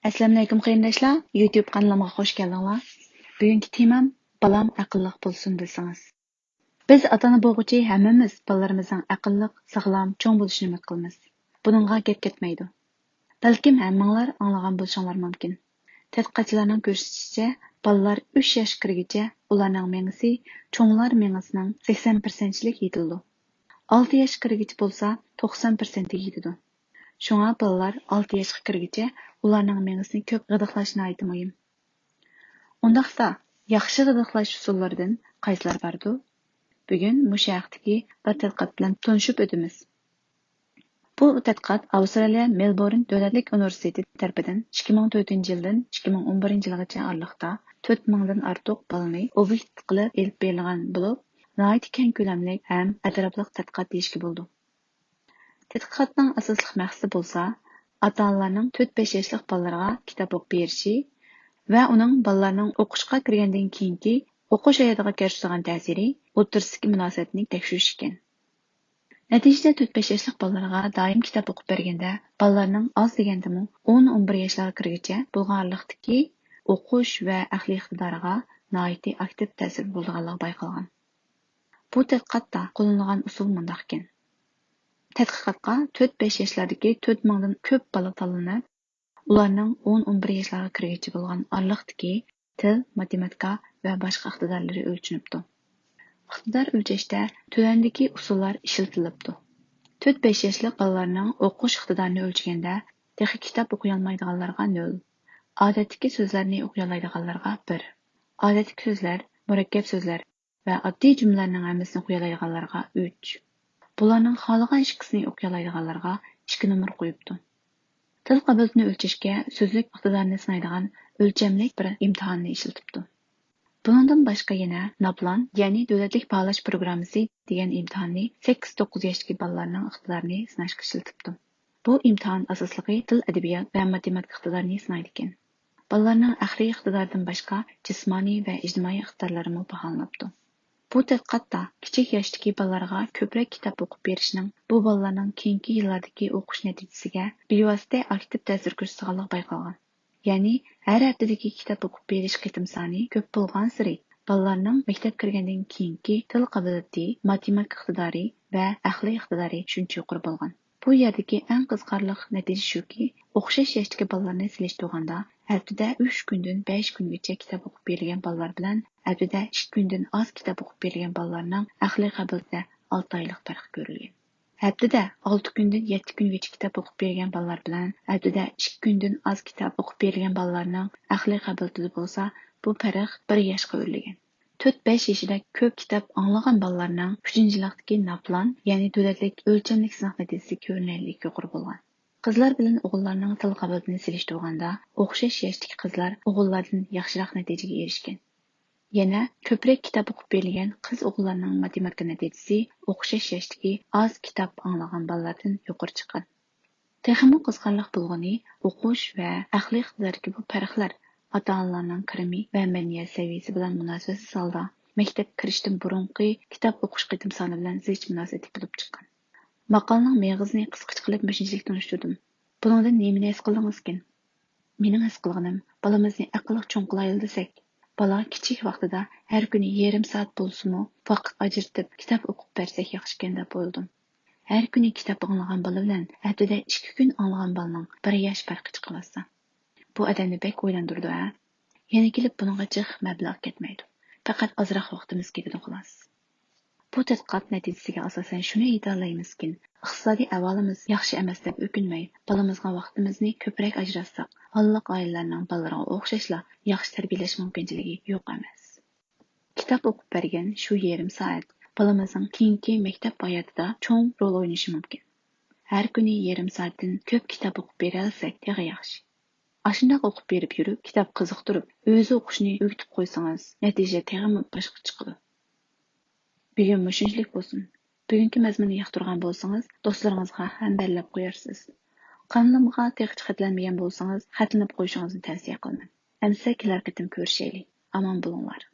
Assalamu alaykum qarindoshlar, YouTube kanalimga xush keldinglar. Bugungi temam balam aqlliq bo'lsin desangiz. Biz ota-ona bo'lguchi hammamiz balalarimizning aqlliq, sog'lom, cho'ng bo'lishini umid qilamiz. Buningga gap ketmaydi. Balkim hammanglar anglagan bo'lishinglar mumkin. Tadqiqotchilarning ko'rsatishicha, balalar 3 yosh kirgacha ularning mengisi cho'nglar mengisining 80%lik yetildi. 6 yosh kirgacha bo'lsa 90% yetidi. Şuna balalar 6 yaşqa kirgiçe ularning mengisini ko'p g'idiqlashni aytib muhim. Undaqsa, yaxshi g'idiqlash usullaridan qaysilar bardu? Bugun mushu haqdagi bir tadqiqot bilan tanishib o'tamiz. Bu tadqiqot Avstraliya Melbourne davlatlik universiteti tarafidan 2004-yildan 2011-yilgacha oraliqda 4000 dan ortiq balani obyekt qilib elib berilgan bo'lib, nihoyat keng ko'lamli ham atrofli tadqiqot deyishga bo'ldi. Tədqiqatның asosli maqsadi bo'lsa, ota-onalarning 4-5 yoshlik bolalarga kitob o'qib berishi va uning bolalarning o'qishga kirgandan keyingi o'qish hayotiga ko'rsatgan ta'siri o'rtasidagi munosabatni tekshirish ekan. Natijada 4-5 yoshlik bolalarga doim kitob o'qib berganda, bolalarning oz degandimi 10-11 yoshlarga kirgacha bo'lgan oraliqdagi o'qish va aqliy iqtidoriga nihoyat aktiv ta'sir bo'lganligi bayqalgan. Bu tadqiqotda qo'llanilgan usul bunday ekan. Tədqiqatqa 4-5 yoshlardagi 4000 dan ko'p bola tanlanib, ularning 10-11 yoshlarga kirgacha bo'lgan oraliqdagi til, matematika va boshqa iqtidorlari o'lchanibdi. Iqtidor o'lchashda tuvandagi usullar ishlatilibdi. 4-5 yoshli bolalarning o'qish iqtidorini o'lchaganda, texnik kitob o'qiy olmaydiganlarga 0, odatdagi so'zlarni o'qiy oladiganlarga 1, odatdagi so'zlar, murakkab so'zlar va oddiy jumlalarning hammasini o'qiy oladiganlarga 3. Bularning xohlagan ikkisini o'qiy oladiganlarga 2 nomer qo'yibdi. Til qabilini o'lchashga so'zlik iqtidorini sinaydigan o'lchamlik bir imtihonni ishlatibdi. Bundan boshqa yana NAPLAN, ya'ni davlatlik baholash programmasi degan imtihonni 8-9 yoshdagi bolalarning iqtidorini sinashga ishlatibdi. Bu imtihon asosligi til, adabiyot va matematika iqtidorini sinaydi ekan. Bolalarning aqliy iqtidoridan boshqa jismoniy va ijtimoiy iqtidorlari ham baholanibdi. Bu tadqiqotda kichik yoshdagi bolalarga ko'proq kitob o'qib berishning bu bolalarning keyingi yillardagi o'qish natijasiga bevosita aktiv ta'sir ko'rsatganligi bayqalgan. Ya'ni har haftadagi kitob o'qib berish qitim soni ko'p bo'lgan sari bolalarning maktab kirgandan keyingi til qobiliyati, matematika iqtidori va aqliy iqtidori shuncha yuqori bo'lgan. Bu yerdagi eng qiziqarli natija shuki, o'xshash yoshdagi bolalarni solishtirganda haftada 3 kundan 5 kungacha kitob o'qib berilgan bolalar bilan haftada 2 kundan oz kitob o'qib berilgan bolalarning aqliy qobiliyatida 6 oylik farq ko'rilgan. Haftada 6 kundan 7 kungacha kitob o'qib berilgan bolalar bilan haftada 2 kundan oz kitob o'qib berilgan bolalarning aqliy qobiliyatida bo'lsa, bu farq 1 yoshga o'rilgan. 4-5 yoshida ko'p kitob anglagan bolalarning 3-yillikdagi NAPLAN, ya'ni davlatlik o'lchamlik sinov natijasi ko'rinarli yuqori bo'lgan. Qizlar bilan o'g'illarning til qobiliyatini solishtirganda, o'xshash yoshdagi qizlar o'g'illardan yaxshiroq natijaga erishgan. Yana ko'proq kitob o'qib berilgan qiz o'g'illarning matematika natijasi o'xshash yoshdagi oz kitob anglagan bolalardan yuqori chiqqan. Texmi qiziqarli bo'lgani o'qish va aqliy iqtidordagi bu farqlar ota-onalarning kirimi va madaniyat saviyasi bilan munosabatsiz holda maktab kirishdan burungi kitob o'qish qitim soni bilan zich munosabat bo'lib chiqqan. Maqolaning meg'izni qisqacha qilib mishinchilik tunishtirdim. Buningdan nimani his qildingiz ekan? Mening his qilganim, balamizni aqlli cho'ng qilaylik desak, bala kichik vaqtida har kuni yarim soat bo'lsa-mu vaqt ajratib kitob o'qib bersak yaxshi ekan deb o'yladim. Har kuni kitob anglagan bola bilan haftada 2 kun anglagan bolaning 1 yosh farqi chiqilsa. Bu odamni bek o'ylantirdi ha. Yana kelib buningga jiq mablag' ketmaydi. Faqat ozroq vaqtimiz ketadi xolos. Bu tadqiqot natijasiga asosan shuni aytaolamizki, iqtisodiy ahvolimiz yaxshi emas deb o'kinmay, bolamizga vaqtimizni ko'proq ajratsak, holliq oilalarning bolalariga o'xshashla yaxshi tarbiyalash mumkinligi yo'q emas. Kitob o'qib bergan shu yarim soat bolamizning keyingi maktab hayotida cho'ng rol o'ynashi mumkin. Har kuni yarim soatdan ko'p kitob o'qib beralsak, tega yaxshi. Ashundoq o'qib berib yurib, kitob qiziqtirib, o'zi o'qishni o'rgatib qo'ysangiz, natija tega boshqa chiqadi. Bugun shunchalik bo'lsin. Bugungi mazmunni yoqtirgan bo'lsangiz, do'stlaringizga ham bellab qo'yarsiz. Kanalimga texnik xatlanmagan bo'lsangiz, xatlanib qo'yishingizni tavsiya qilaman. Hamsa kelar qitim ko'rishaylik. Aman bo'linglar.